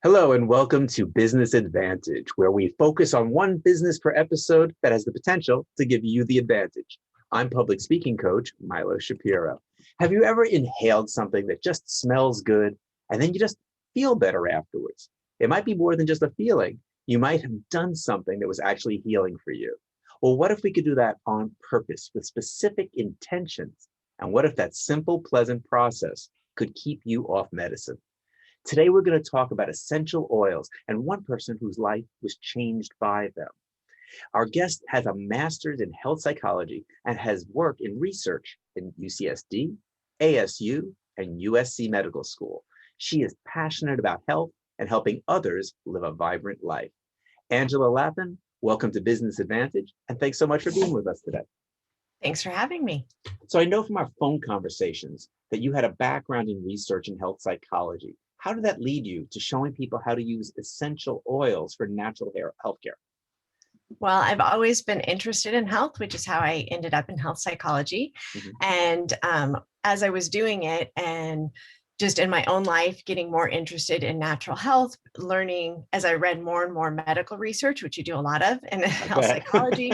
Hello and welcome to Business Advantage, where we focus on one business per episode that has the potential to give you the advantage. I'm public speaking coach Milo Shapiro. Have you ever inhaled something that just smells good and then you just feel better afterwards? It might be more than just a feeling. You might have done something that was actually healing for you. Well, what if we could do that on purpose with specific intentions? And what if that simple, pleasant process could keep you off medicine? Today, we're going to talk about essential oils and one person whose life was changed by them. Our guest has a master's in health psychology and has worked in research in UCSD, ASU, and USC Medical School. She is passionate about health and helping others live a vibrant life. Angela Lappin, welcome to Business Advantage, and thanks so much for being with us today. Thanks for having me. So I know from our phone conversations that you had a background in research and health psychology. How did that lead you to showing people how to use essential oils for natural health care? Well, I've always been interested in health, which is how I ended up in health psychology. And as I was doing it and just in my own life, getting more interested in natural health, learning as I read more and more medical research, which you do a lot of in health psychology,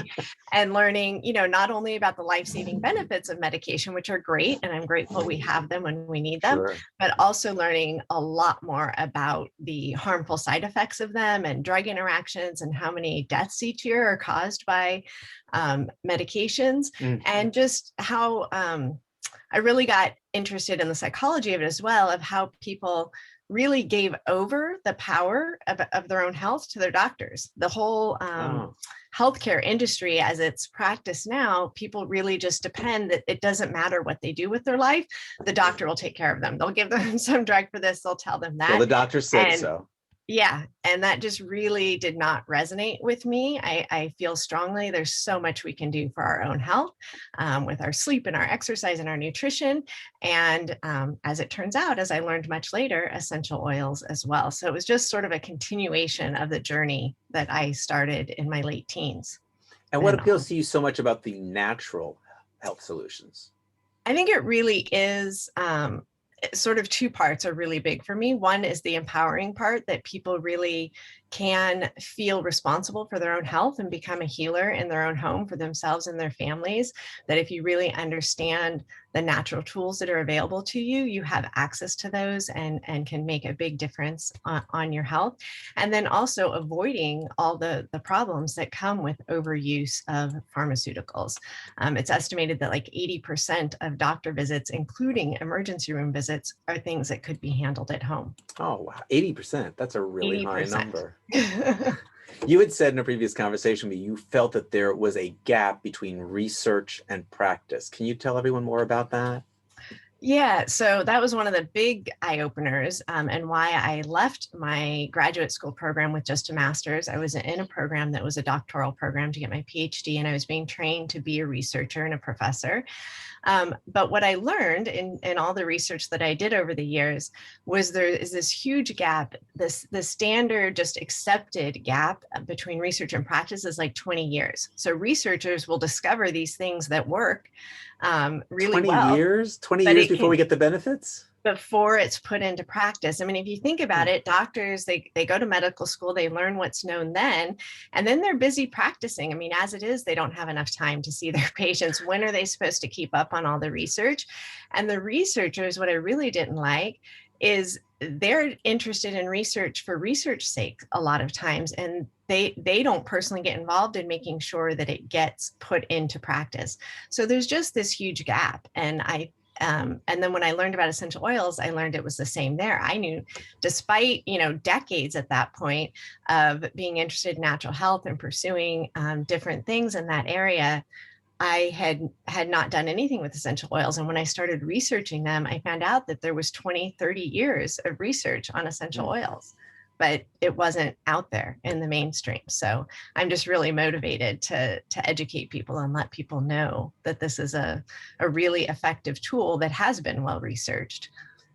and learning, not only about the life-saving benefits of medication, which are great, and I'm grateful we have them when we need them, but also learning a lot more about the harmful side effects of them and drug interactions and how many deaths each year are caused by medications, and just how I really got interested in the psychology of it as well, of how people really gave over the power of their own health to their doctors. The whole healthcare industry as it's practiced now, people really just depend that it doesn't matter what they do with their life. The doctor will take care of them. They'll give them some drug for this. They'll tell them that. Well, the doctor said so. Yeah. And that just really did not resonate with me. I feel strongly there's so much we can do for our own health with our sleep and our exercise and our nutrition. And as it turns out, as I learned much later, essential oils as well. So it was just sort of a continuation of the journey that I started in my late teens. And what appeals to you so much about the natural health solutions? I think it really is sort of two parts are really big for me. One is the empowering part, that people really can feel responsible for their own health and become a healer in their own home for themselves and their families. That if you really understand the natural tools that are available to you, you have access to those and can make a big difference on your health. And then also avoiding all the problems that come with overuse of pharmaceuticals. It's estimated that like 80% of doctor visits, including emergency room visits, are things that could be handled at home. Oh, wow. 80%. That's a really 80%. high number. You had said in a previous conversation with me, you felt that there was a gap between research and practice. Can you tell everyone more about that? Yeah, so that was one of the big eye-openers and why I left my graduate school program with just a master's. I was in a program that was a doctoral program to get my PhD, and I was being trained to be a researcher and a professor. But what I learned in all the research that I did over the years was there is this huge gap. The standard just accepted gap between research and practice is like 20 years. So researchers will discover these things that work really 20 well. 20 years before we get the benefits? Before it's put into practice. I mean, if you think about it, doctors, they go to medical school, they learn what's known then, and then they're busy practicing. I mean, as it is, they don't have enough time to see their patients. When are they supposed to keep up on all the research? And the researchers, what I really didn't like is they're interested in research for research sake a lot of times, and they don't personally get involved in making sure that it gets put into practice. So there's just this huge gap. And then when I learned about essential oils, I learned it was the same there. I knew, despite, decades at that point of being interested in natural health and pursuing different things in that area, I had not done anything with essential oils. And when I started researching them, I found out that there was 20, 30 years of research on essential oils, but it wasn't out there in the mainstream. So I'm just really motivated to educate people and let people know that this is a really effective tool that has been well researched,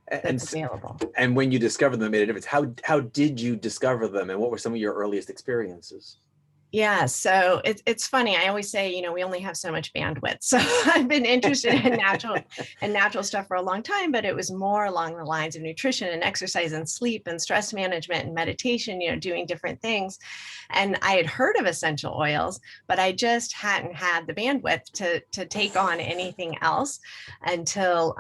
that's available. And when you discovered them, it made a difference. How did you discover them, and what were some of your earliest experiences? Yeah, so it's funny. I always say, we only have so much bandwidth. So I've been interested in natural stuff for a long time, but it was more along the lines of nutrition and exercise and sleep and stress management and meditation, doing different things. And I had heard of essential oils, but I just hadn't had the bandwidth to take on anything else until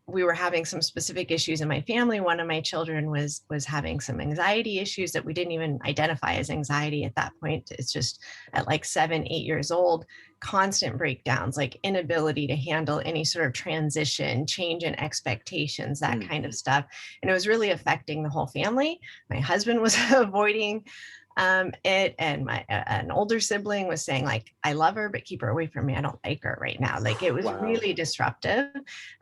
we were having some specific issues in my family. One of my children was having some anxiety issues that we didn't even identify as anxiety at that point. It's just at like 7, 8 years old, constant breakdowns, like inability to handle any sort of transition, change in expectations, that kind of stuff. And it was really affecting the whole family. My husband was avoiding it, and an older sibling was saying, like, I love her, but keep her away from me. I don't like her right now. Like, it was really disruptive.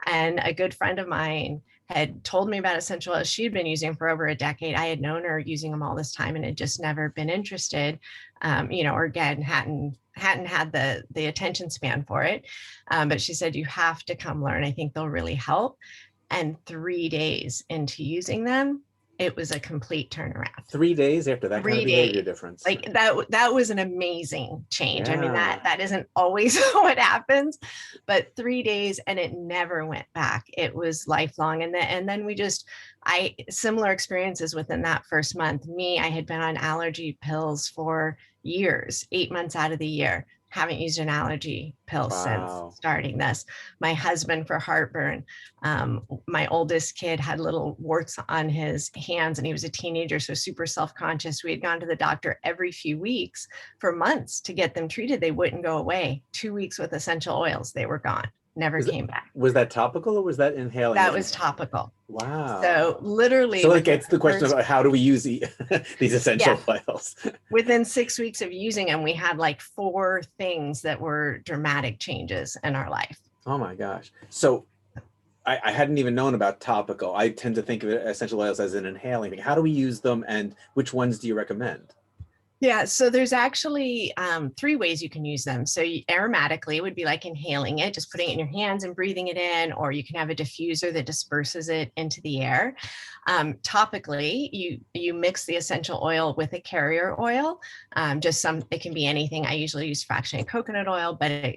And a good friend of mine had told me about essential oils she had been using for over a decade. I had known her using them all this time and had just never been interested, or again, hadn't had the attention span for it. But she said, you have to come learn. I think they'll really help. And 3 days into using them, it was a complete turnaround. 3 days after that kind of behavior difference. Like that was an amazing change. Yeah. I mean, that isn't always what happens, but 3 days and it never went back. It was lifelong. And then similar experiences within that first month. I had been on allergy pills for years, 8 months out of the year. Haven't used an allergy pill since starting this. My husband for heartburn. My oldest kid had little warts on his hands and he was a teenager, so super self-conscious. We had gone to the doctor every few weeks for months to get them treated. They wouldn't go away. 2 weeks with essential oils, they were gone. Never came back. Was that topical or was that inhaling? That was topical. Wow. So literally. So it gets the question of how do we use these essential oils? Within 6 weeks of using them, we had like 4 things that were dramatic changes in our life. Oh my gosh. So I hadn't even known about topical. I tend to think of essential oils as an inhaling thing. How do we use them and which ones do you recommend? Yeah, so there's actually 3 ways you can use them. So aromatically would be like inhaling it, just putting it in your hands and breathing it in, or you can have a diffuser that disperses it into the air. Topically, you mix the essential oil with a carrier oil. It can be anything. I usually use fractionated coconut oil, but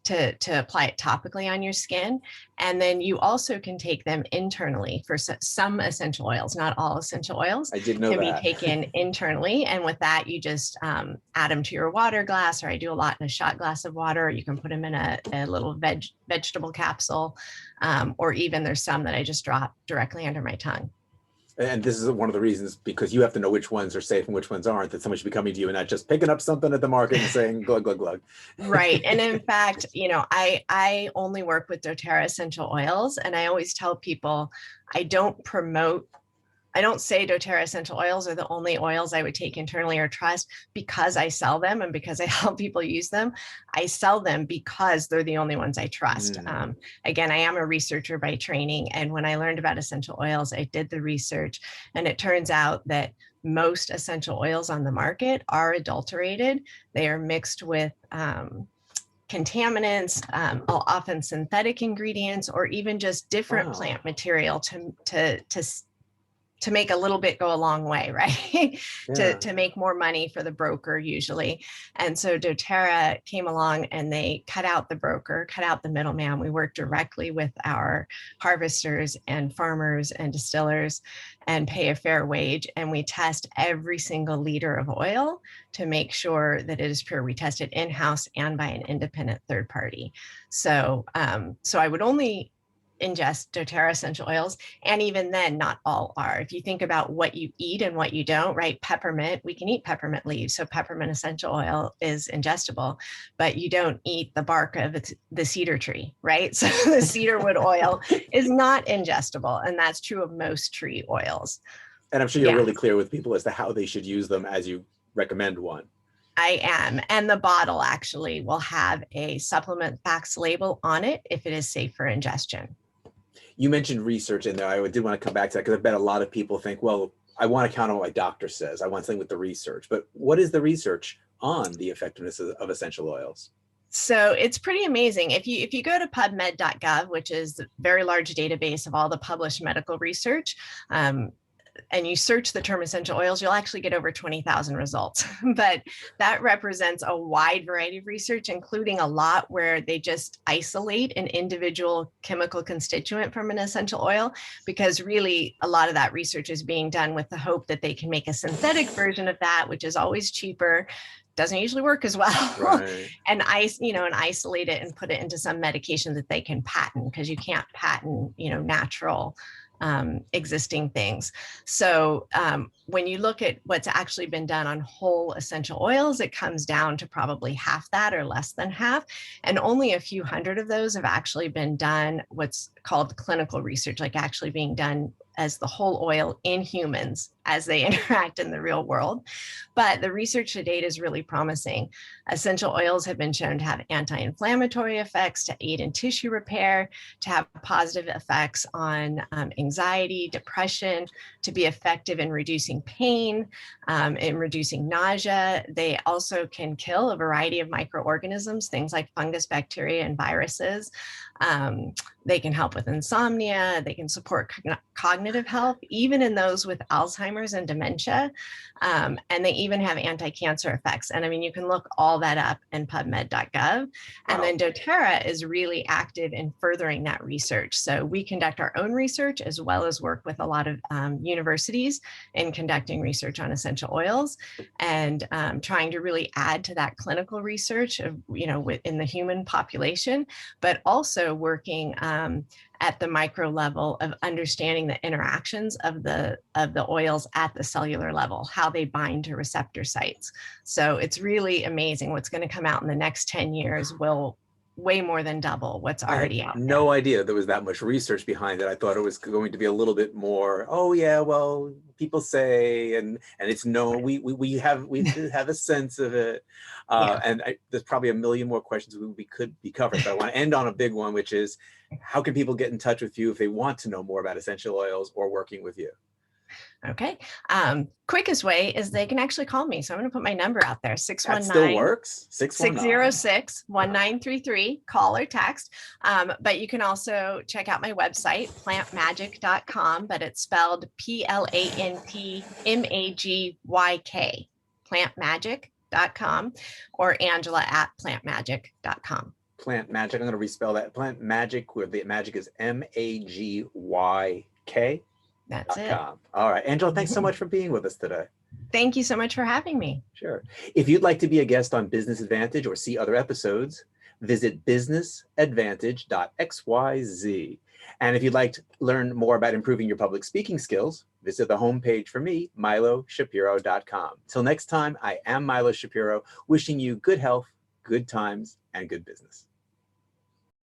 to apply it topically on your skin. And then you also can take them internally for some essential oils, not all essential oils. I did know that. Can be taken internally. And with that, you just add them to your water glass, or I do a lot in a shot glass of water. You can put them in a little vegetable capsule, or even there's some that I just drop directly under my tongue. And this is one of the reasons, because you have to know which ones are safe and which ones aren't, that someone should be coming to you and not just picking up something at the market and saying glug, glug, glug. Right. And in fact, I only work with doTERRA essential oils. And I always tell people, I don't say doTERRA essential oils are the only oils I would take internally or trust because I sell them and because I help people use them. I sell them because they're the only ones I trust. Again, I am a researcher by training. And when I learned about essential oils, I did the research, and it turns out that most essential oils on the market are adulterated. They are mixed with contaminants, often synthetic ingredients, or even just different plant material to make a little bit go a long way, right? to make more money for the broker usually. And so doTERRA came along and they cut out the broker, cut out the middleman. We work directly with our harvesters and farmers and distillers and pay a fair wage. And we test every single liter of oil to make sure that it is pure. We test it in-house and by an independent third party. So I would only ingest doTERRA essential oils. And even then, not all are. If you think about what you eat and what you don't, right? Peppermint, we can eat peppermint leaves. So peppermint essential oil is ingestible, but you don't eat the bark of the cedar tree, right? So the cedarwood oil is not ingestible. And that's true of most tree oils. And I'm sure you're really clear with people as to how they should use them as you recommend one. I am. And the bottle actually will have a supplement facts label on it if it is safe for ingestion. You mentioned research in there. I did want to come back to that because I bet a lot of people think, well, I want to count on what my doctor says. I want something with the research. But what is the research on the effectiveness of essential oils? So it's pretty amazing. If you go to PubMed.gov, which is a very large database of all the published medical research, and you search the term essential oils, you'll actually get over 20,000 results. But that represents a wide variety of research, including a lot where they just isolate an individual chemical constituent from an essential oil, because really a lot of that research is being done with the hope that they can make a synthetic version of that, which is always cheaper, doesn't usually work as well, Right. and isolate it and put it into some medication that they can patent, because you can't patent, natural existing things. So when you look at what's actually been done on whole essential oils, it comes down to probably half that or less than half. And only a few hundred of those have actually been done what's called clinical research, like actually being done as the whole oil in humans as they interact in the real world. But the research to date is really promising. Essential oils have been shown to have anti-inflammatory effects, to aid in tissue repair, to have positive effects on anxiety, depression, to be effective in reducing pain, in reducing nausea. They also can kill a variety of microorganisms, things like fungus, bacteria, and viruses. They can help with insomnia. They can support cognitive health, even in those with Alzheimer's and dementia. And they even have anti-cancer effects. And I mean, you can look all that up in PubMed.gov. And then doTERRA is really active in furthering that research. So we conduct our own research as well as work with a lot of universities in conducting research on essential oils, and trying to really add to that clinical research of, in the human population, but also working at the micro level of understanding the interactions of the oils at the cellular level, how they bind to receptor sites. So it's really amazing. What's going to come out in the next 10 years will way more than double what's already out there. No idea there was that much research behind it. I thought it was going to be a little bit more, oh yeah, well, people say, and it's known, we have a sense of it. And there's probably a million more questions we could be covered, but I want to end on a big one, which is, how can people get in touch with you if they want to know more about essential oils or working with you? Okay. Quickest way is they can actually call me. So I'm going to put my number out there, 619. That still works? 606-1933, call or text. But you can also check out my website, plantmagic.com, but it's spelled PLANTMAGYK, plantmagic.com, or Angela@plantmagic.com. Plant Magic, I'm going to respell that. Plant Magic, where the magic is MAGYK. That's it. All right, Angela, thanks so much for being with us today. Thank you so much for having me. Sure. If you'd like to be a guest on Business Advantage or see other episodes, visit businessadvantage.xyz. And if you'd like to learn more about improving your public speaking skills, visit the homepage for me, MiloShapiro.com. Till next time, I am Milo Shapiro, wishing you good health, good times, and good business.